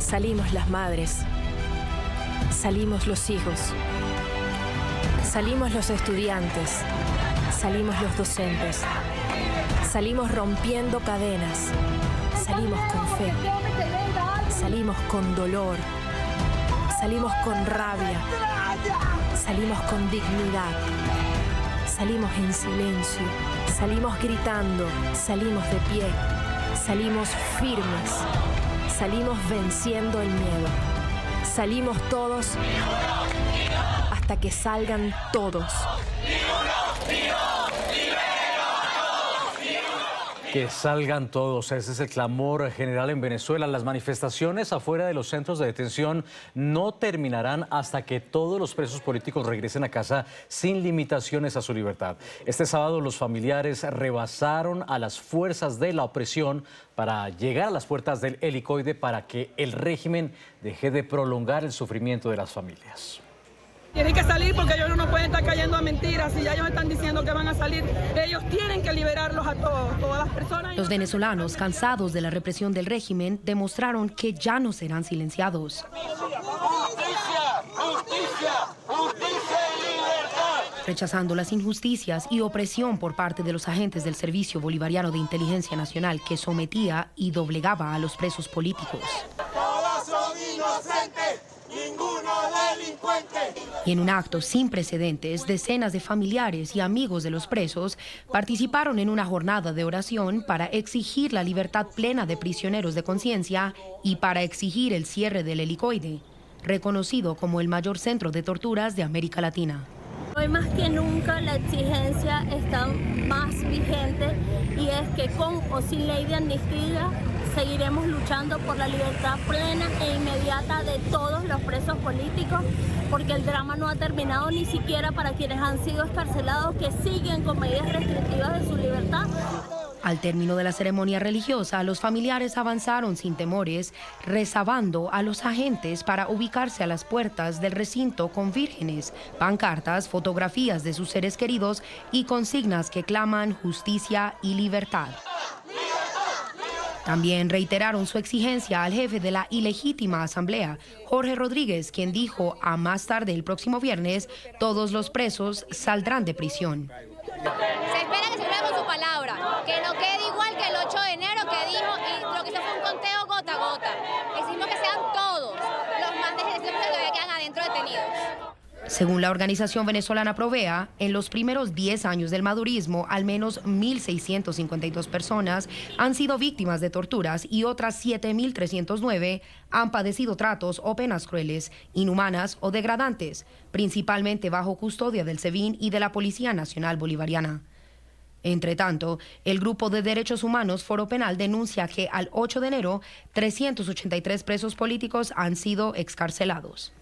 Salimos las madres, salimos los hijos, salimos los estudiantes, salimos los docentes, salimos rompiendo cadenas, salimos con fe, salimos con dolor, salimos con rabia, salimos con dignidad, salimos en silencio, salimos gritando, salimos de pie, salimos firmes, salimos venciendo el miedo, salimos todos hasta que salgan todos. Que salgan todos, ese es el clamor general en Venezuela. Las manifestaciones afuera de los centros de detención no terminarán hasta que todos los presos políticos regresen a casa sin limitaciones a su libertad. Este sábado los familiares rebasaron a las fuerzas de la opresión para llegar a las puertas del helicoide para que el régimen deje de prolongar el sufrimiento de las familias. Tienen que salir porque ellos no pueden estar cayendo a mentiras y ya ellos están diciendo que van a salir. Ellos tienen que liberarlos a todos, todas las personas. Los venezolanos, cansados de la represión del régimen, demostraron que ya no serán silenciados. ¡Justicia! ¡Justicia! ¡Justicia y libertad! Rechazando las injusticias y opresión por parte de los agentes del Servicio Bolivariano de Inteligencia Nacional que sometía y doblegaba a los presos políticos. ¡Todos son inocentes! ¡Ninguno delincuente! Y en un acto sin precedentes, decenas de familiares y amigos de los presos participaron en una jornada de oración para exigir la libertad plena de prisioneros de conciencia y para exigir el cierre del helicoide, reconocido como el mayor centro de torturas de América Latina. Hoy más que nunca la exigencia está más vigente y es que con o sin ley de amnistía seguiremos luchando por la libertad plena e inmediata de todos los presos políticos, porque el drama no ha terminado ni siquiera para quienes han sido excarcelados, que siguen con medidas restrictivas de su libertad. Al término de la ceremonia religiosa, los familiares avanzaron sin temores, rezabando a los agentes para ubicarse a las puertas del recinto con vírgenes, pancartas, fotografías de sus seres queridos y consignas que claman justicia y libertad. También reiteraron su exigencia al jefe de la ilegítima asamblea, Jorge Rodríguez, quien dijo a más tarde el próximo viernes, todos los presos saldrán de prisión. Se espera que se cumpla con su palabra, que no quede igual que el 8 de enero que dijo, y lo que hizo fue un conteo gota a gota. Exigimos que sean todos los más de 700 que todavía quedan adentro detenidos. Según la organización venezolana Provea, en los primeros 10 años del madurismo, al menos 1.652 personas han sido víctimas de torturas y otras 7.309 han padecido tratos o penas crueles, inhumanas o degradantes, principalmente bajo custodia del SEBIN y de la Policía Nacional Bolivariana. Entre tanto, el Grupo de Derechos Humanos Foro Penal denuncia que al 8 de enero, 383 presos políticos han sido excarcelados.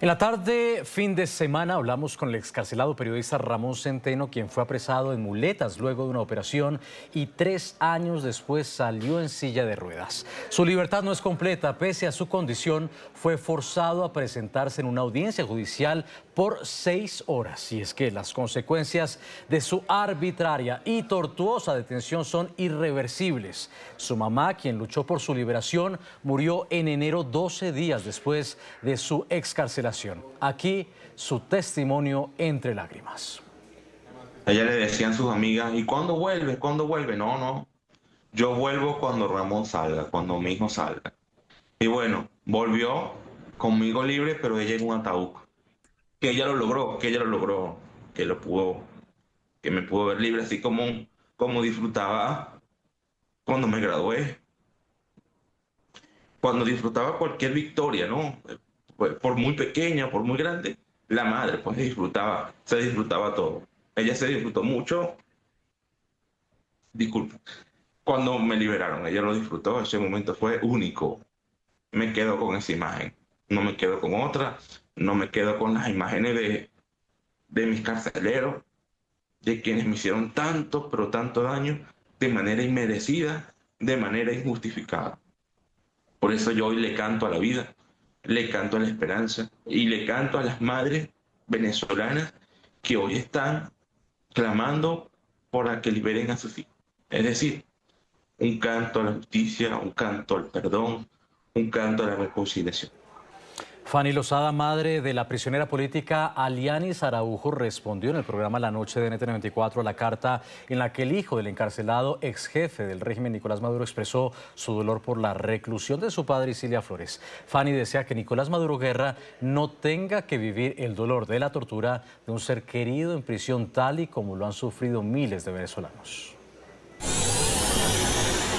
En la tarde, fin de semana, hablamos con el excarcelado periodista Ramón Centeno, quien fue apresado en muletas luego de una operación y 3 años después salió en silla de ruedas. Su libertad no es completa, pese a su condición, fue forzado a presentarse en una audiencia judicial por 6 horas. Y es que las consecuencias de su arbitraria y tortuosa detención son irreversibles. Su mamá, quien luchó por su liberación, murió en enero 12 días después de su excarcelación. Aquí su testimonio entre lágrimas. A ella le decían sus amigas, ¿y cuándo vuelve? ¿Cuándo vuelve? No, no. Yo vuelvo cuando Ramón salga, cuando mi hijo salga. Y bueno, volvió conmigo libre, pero ella en un ataúd. Que ella lo logró, que me pudo ver libre, así como disfrutaba cuando me gradué. Cuando disfrutaba cualquier victoria, ¿no? Por muy pequeña, por muy grande, la madre pues se disfrutaba todo. Ella se disfrutó mucho, disculpa, cuando me liberaron, ella lo disfrutó, ese momento fue único. Me quedo con esa imagen, no me quedo con otra, no me quedo con las imágenes de mis carceleros, de quienes me hicieron tanto, pero tanto daño, de manera inmerecida, de manera injustificada. Por eso yo hoy le canto a la vida, le canto a la esperanza y le canto a las madres venezolanas que hoy están clamando por que liberen a sus hijos. Es decir, un canto a la justicia, un canto al perdón, un canto a la reconciliación. Fanny Lozada, madre de la prisionera política Alianis Araujo, respondió en el programa La Noche de NTN24 a la carta en la que el hijo del encarcelado ex jefe del régimen Nicolás Maduro expresó su dolor por la reclusión de su padre Isilia Flores. Fanny desea que Nicolás Maduro Guerra no tenga que vivir el dolor de la tortura de un ser querido en prisión tal y como lo han sufrido miles de venezolanos.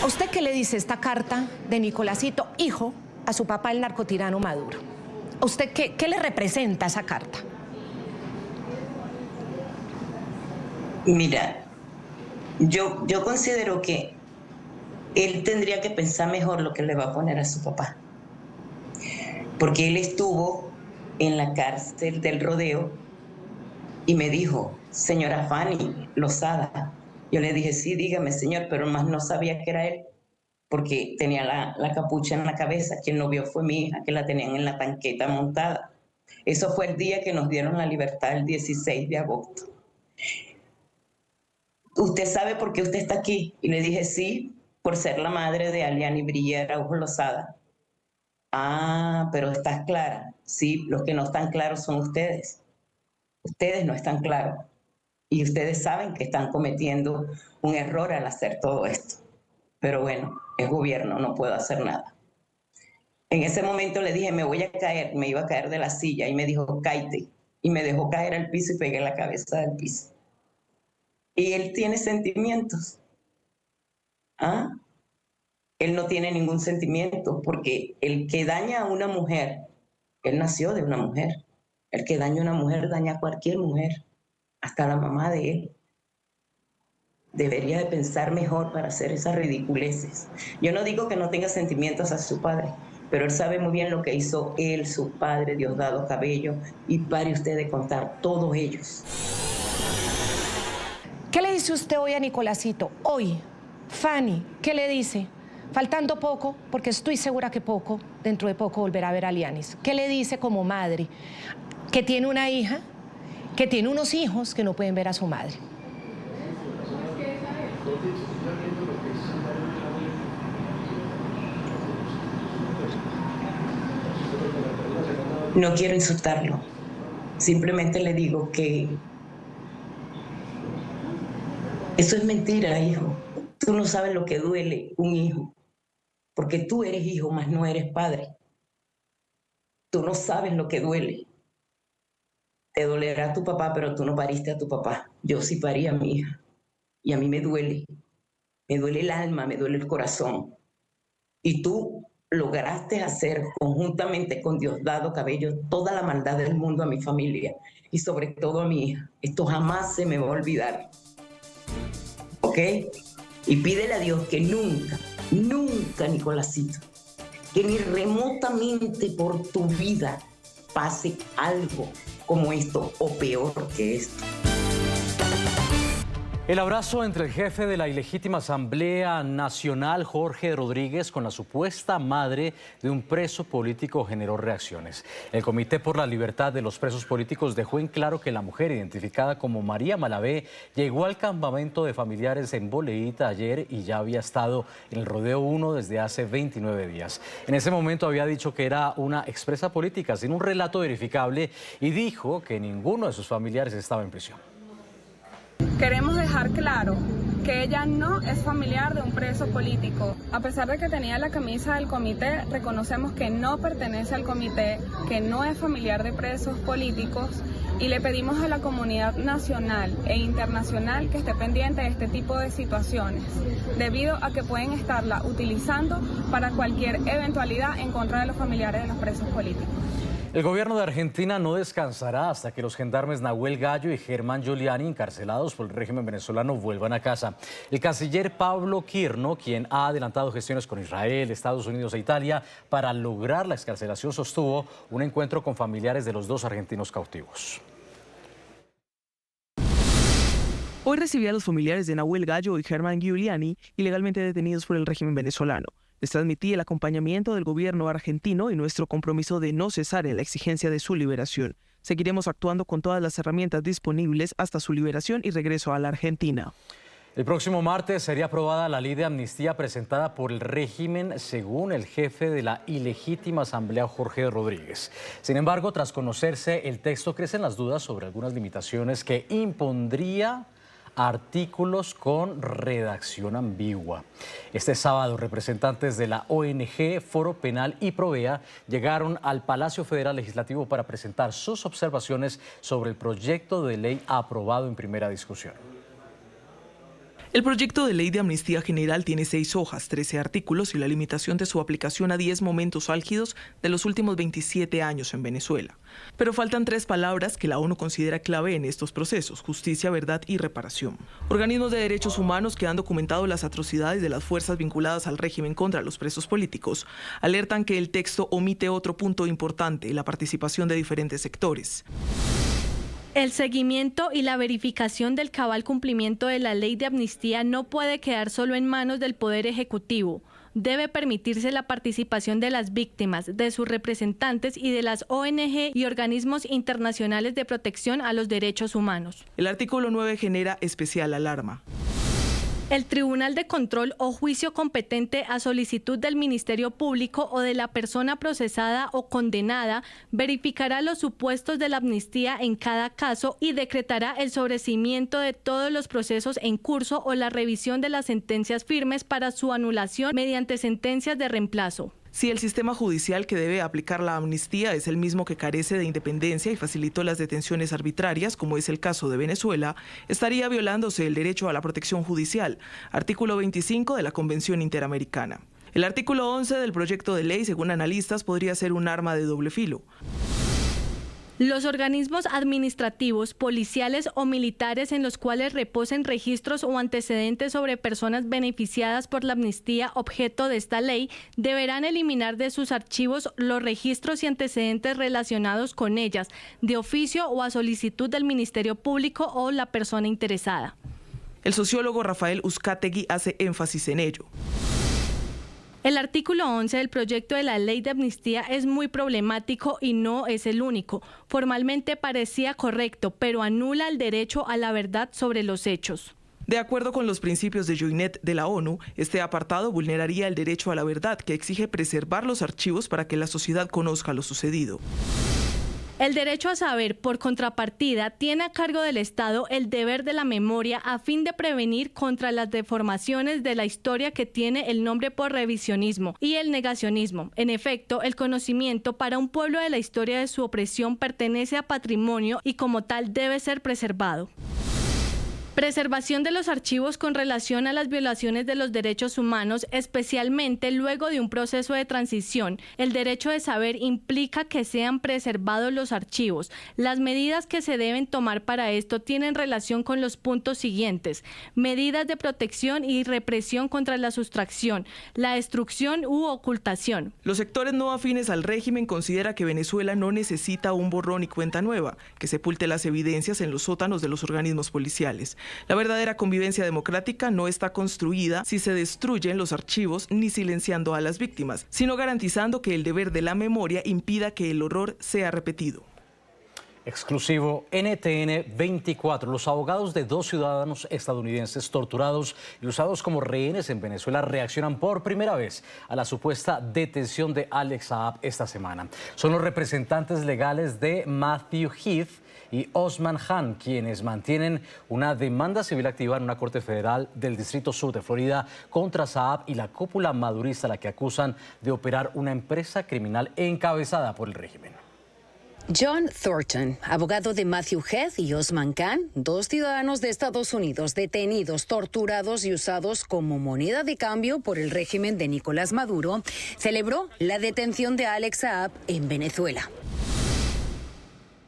¿A usted qué le dice esta carta de Nicolásito, hijo, a su papá, el narcotirano Maduro? ¿A usted qué le representa esa carta? Mira, yo considero que él tendría que pensar mejor lo que le va a poner a su papá. Porque él estuvo en la cárcel del Rodeo y me dijo, señora Fanny Lozada. Yo le dije, sí, dígame, señor, pero más no sabía que era él, porque tenía la capucha en la cabeza. Quien lo vio fue mi hija, que la tenían en la tanqueta montada. Eso fue el día que nos dieron la libertad, el 16 de agosto. ¿Usted sabe por qué usted está aquí? Y le dije, sí, por ser la madre de Alianis Brilla Araujo Lozada. Ah, pero estás clara. Sí, los que no están claros son ustedes. Ustedes no están claros. Y ustedes saben que están cometiendo un error al hacer todo esto. Pero bueno, es gobierno, no puedo hacer nada. En ese momento le dije, me voy a caer, me iba a caer de la silla, y me dijo, cáete. Y me dejó caer al piso y pegué la cabeza del piso. Y él tiene sentimientos. ¿Ah? Él no tiene ningún sentimiento, porque el que daña a una mujer, él nació de una mujer. El que daña a una mujer daña a cualquier mujer, hasta la mamá de él. Debería de pensar mejor para hacer esas ridiculeces. Yo no digo que no tenga sentimientos a su padre, pero él sabe muy bien lo que hizo él, su padre, Diosdado Cabello, y pare usted de contar, todos ellos. ¿Qué le dice usted hoy a Nicolásito? Hoy, Fanny, ¿qué le dice? Faltando poco, porque estoy segura que poco, dentro de poco volverá a ver a Alianis. ¿Qué le dice como madre? Que tiene una hija, que tiene unos hijos que no pueden ver a su madre. No quiero insultarlo. Simplemente le digo que eso es mentira, hijo. Tú no sabes lo que duele un hijo, porque tú eres hijo, mas no eres padre. Tú no sabes lo que duele. Te dolerá tu papá, pero tú no pariste a tu papá. Yo sí parí a mi hija. Y a mí me duele. Me duele el alma, me duele el corazón. Y tú lograste hacer conjuntamente con Diosdado Cabello toda la maldad del mundo a mi familia y sobre todo a mi hija. Esto jamás se me va a olvidar. ¿Ok? Y pídele a Dios que nunca, nunca, Nicolásito, que ni remotamente por tu vida pase algo como esto o peor que esto. El abrazo entre el jefe de la ilegítima Asamblea Nacional, Jorge Rodríguez, con la supuesta madre de un preso político generó reacciones. El Comité por la Libertad de los Presos Políticos dejó en claro que la mujer, identificada como María Malavé, llegó al campamento de familiares en Boleíta ayer y ya había estado en el Rodeo 1 desde hace 29 días. En ese momento había dicho que era una expresa política sin un relato verificable y dijo que ninguno de sus familiares estaba en prisión. Queremos dejar claro que ella no es familiar de un preso político. A pesar de que tenía la camisa del comité, reconocemos que no pertenece al comité, que no es familiar de presos políticos y le pedimos a la comunidad nacional e internacional que esté pendiente de este tipo de situaciones, debido a que pueden estarla utilizando para cualquier eventualidad en contra de los familiares de los presos políticos. El gobierno de Argentina no descansará hasta que los gendarmes Nahuel Gallo y Germán Giuliani, encarcelados por el régimen venezolano, vuelvan a casa. El canciller Pablo Quirno, quien ha adelantado gestiones con Israel, Estados Unidos e Italia para lograr la excarcelación, sostuvo un encuentro con familiares de los dos argentinos cautivos. Hoy recibí a los familiares de Nahuel Gallo y Germán Giuliani, ilegalmente detenidos por el régimen venezolano. Les transmití el acompañamiento del gobierno argentino y nuestro compromiso de no cesar en la exigencia de su liberación. Seguiremos actuando con todas las herramientas disponibles hasta su liberación y regreso a la Argentina. El próximo martes sería aprobada la ley de amnistía presentada por el régimen, según el jefe de la ilegítima asamblea, Jorge Rodríguez. Sin embargo, tras conocerse el texto, crecen las dudas sobre algunas limitaciones que impondría artículos con redacción ambigua. Este sábado, representantes de la ONG, Foro Penal y Provea llegaron al Palacio Federal Legislativo para presentar sus observaciones sobre el proyecto de ley aprobado en primera discusión. El proyecto de ley de amnistía general tiene 6 hojas, 13 artículos y la limitación de su aplicación a 10 momentos álgidos de los últimos 27 años en Venezuela. Pero faltan 3 palabras que la ONU considera clave en estos procesos: justicia, verdad y reparación. Organismos de derechos humanos que han documentado las atrocidades de las fuerzas vinculadas al régimen contra los presos políticos alertan que el texto omite otro punto importante: la participación de diferentes sectores. El seguimiento y la verificación del cabal cumplimiento de la ley de amnistía no puede quedar solo en manos del Poder Ejecutivo. Debe permitirse la participación de las víctimas, de sus representantes y de las ONG y organismos internacionales de protección a los derechos humanos. El artículo 9 genera especial alarma. El Tribunal de Control o juicio competente a solicitud del Ministerio Público o de la persona procesada o condenada verificará los supuestos de la amnistía en cada caso y decretará el sobreseimiento de todos los procesos en curso o la revisión de las sentencias firmes para su anulación mediante sentencias de reemplazo. Si el sistema judicial que debe aplicar la amnistía es el mismo que carece de independencia y facilitó las detenciones arbitrarias, como es el caso de Venezuela, estaría violándose el derecho a la protección judicial, artículo 25 de la Convención Interamericana. El artículo 11 del proyecto de ley, según analistas, podría ser un arma de doble filo. Los organismos administrativos, policiales o militares en los cuales reposen registros o antecedentes sobre personas beneficiadas por la amnistía objeto de esta ley deberán eliminar de sus archivos los registros y antecedentes relacionados con ellas, de oficio o a solicitud del Ministerio Público o la persona interesada. El sociólogo Rafael Uzcategui hace énfasis en ello. El artículo 11 del proyecto de la ley de amnistía es muy problemático y no es el único. Formalmente parecía correcto, pero anula el derecho a la verdad sobre los hechos. De acuerdo con los principios de Joinet de la ONU, este apartado vulneraría el derecho a la verdad, que exige preservar los archivos para que la sociedad conozca lo sucedido. El derecho a saber, por contrapartida, tiene a cargo del Estado el deber de la memoria a fin de prevenir contra las deformaciones de la historia que tiene el nombre por revisionismo y el negacionismo. En efecto, el conocimiento para un pueblo de la historia de su opresión pertenece a patrimonio y como tal debe ser preservado. Preservación de los archivos con relación a las violaciones de los derechos humanos, especialmente luego de un proceso de transición. El derecho de saber implica que sean preservados los archivos. Las medidas que se deben tomar para esto tienen relación con los puntos siguientes: medidas de protección y represión contra la sustracción, la destrucción u ocultación. Los sectores no afines al régimen consideran que Venezuela no necesita un borrón y cuenta nueva, que sepulte las evidencias en los sótanos de los organismos policiales. La verdadera convivencia democrática no está construida si se destruyen los archivos ni silenciando a las víctimas, sino garantizando que el deber de la memoria impida que el horror sea repetido. Exclusivo NTN 24. Los abogados de 2 ciudadanos estadounidenses torturados y usados como rehenes en Venezuela reaccionan por primera vez a la supuesta detención de Alex Saab esta semana. Son los representantes legales de Matthew Heath y Osman Khan, quienes mantienen una demanda civil activa en una corte federal del Distrito Sur de Florida contra Saab y la cúpula madurista, a la que acusan de operar una empresa criminal encabezada por el régimen. John Thornton, abogado de Matthew Heath y Osman Khan, 2 ciudadanos de Estados Unidos detenidos, torturados y usados como moneda de cambio por el régimen de Nicolás Maduro, celebró la detención de Alex Saab en Venezuela.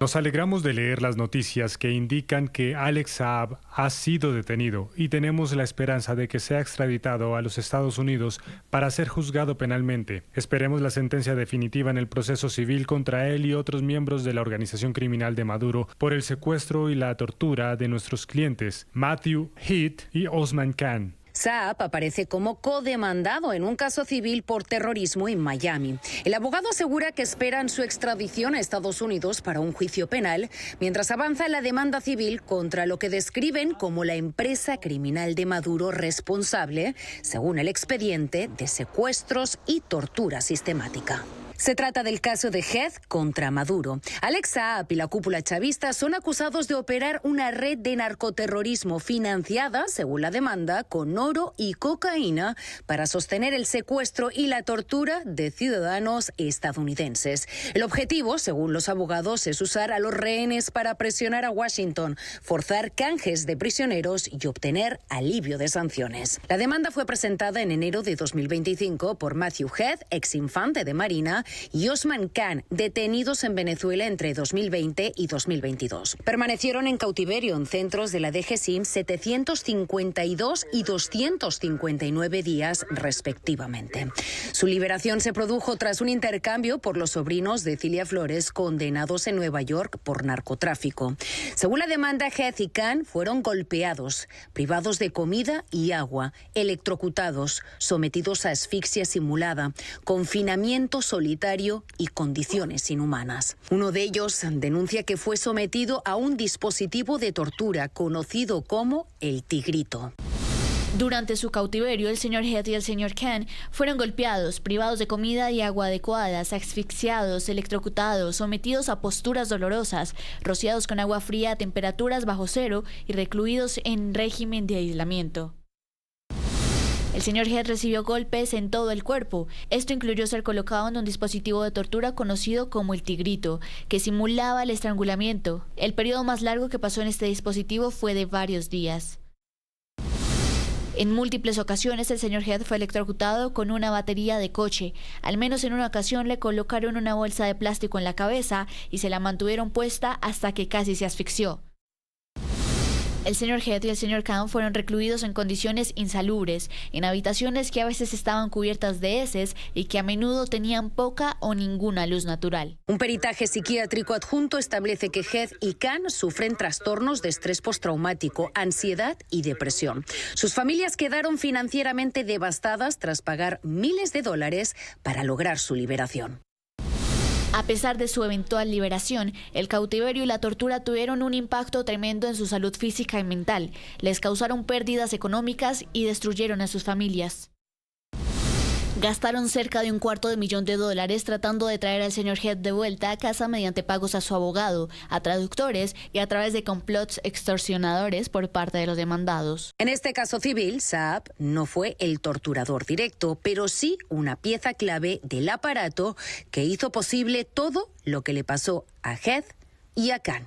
Nos alegramos de leer las noticias que indican que Alex Saab ha sido detenido y tenemos la esperanza de que sea extraditado a los Estados Unidos para ser juzgado penalmente. Esperemos la sentencia definitiva en el proceso civil contra él y otros miembros de la organización criminal de Maduro por el secuestro y la tortura de nuestros clientes, Matthew Heath y Osman Khan. Saab aparece como codemandado en un caso civil por terrorismo en Miami. El abogado asegura que esperan su extradición a Estados Unidos para un juicio penal, mientras avanza la demanda civil contra lo que describen como la empresa criminal de Maduro responsable, según el expediente, de secuestros y tortura sistemática. Se trata del caso de Heath contra Maduro. Alex Saab y la cúpula chavista son acusados de operar una red de narcoterrorismo financiada, según la demanda, con oro y cocaína para sostener el secuestro y la tortura de ciudadanos estadounidenses. El objetivo, según los abogados, es usar a los rehenes para presionar a Washington, forzar canjes de prisioneros y obtener alivio de sanciones. La demanda fue presentada en enero de 2025 por Matthew Heath, ex infante de Marina, y Osman Khan, detenidos en Venezuela entre 2020 y 2022. Permanecieron en cautiverio en centros de la DGSIM 752 y 259 días, respectivamente. Su liberación se produjo tras un intercambio por los sobrinos de Cilia Flores, condenados en Nueva York por narcotráfico. Según la demanda, Heath y Khan fueron golpeados, privados de comida y agua, electrocutados, sometidos a asfixia simulada, confinamiento solitario y condiciones inhumanas. Uno de ellos denuncia que fue sometido a un dispositivo de tortura conocido como el tigrito. Durante su cautiverio, el señor Heath y el señor Khan fueron golpeados, privados de comida y agua adecuadas, asfixiados, electrocutados, sometidos a posturas dolorosas, rociados con agua fría a temperaturas bajo cero y recluidos en régimen de aislamiento. El señor Heath recibió golpes en todo el cuerpo. Esto incluyó ser colocado en un dispositivo de tortura conocido como el tigrito, que simulaba el estrangulamiento. El periodo más largo que pasó en este dispositivo fue de varios días. En múltiples ocasiones el señor Heath fue electrocutado con una batería de coche. Al menos en una ocasión le colocaron una bolsa de plástico en la cabeza y se la mantuvieron puesta hasta que casi se asfixió. El señor Heath y el señor Khan fueron recluidos en condiciones insalubres, en habitaciones que a veces estaban cubiertas de heces y que a menudo tenían poca o ninguna luz natural. Un peritaje psiquiátrico adjunto establece que Heath y Khan sufren trastornos de estrés postraumático, ansiedad y depresión. Sus familias quedaron financieramente devastadas tras pagar miles de dólares para lograr su liberación. A pesar de su eventual liberación, el cautiverio y la tortura tuvieron un impacto tremendo en su salud física y mental. Les causaron pérdidas económicas y destruyeron a sus familias. Gastaron cerca de $250,000 tratando de traer al señor Heath de vuelta a casa mediante pagos a su abogado, a traductores y a través de complots extorsionadores por parte de los demandados. En este caso civil, Saab no fue el torturador directo, pero sí una pieza clave del aparato que hizo posible todo lo que le pasó a Heath y a Khan.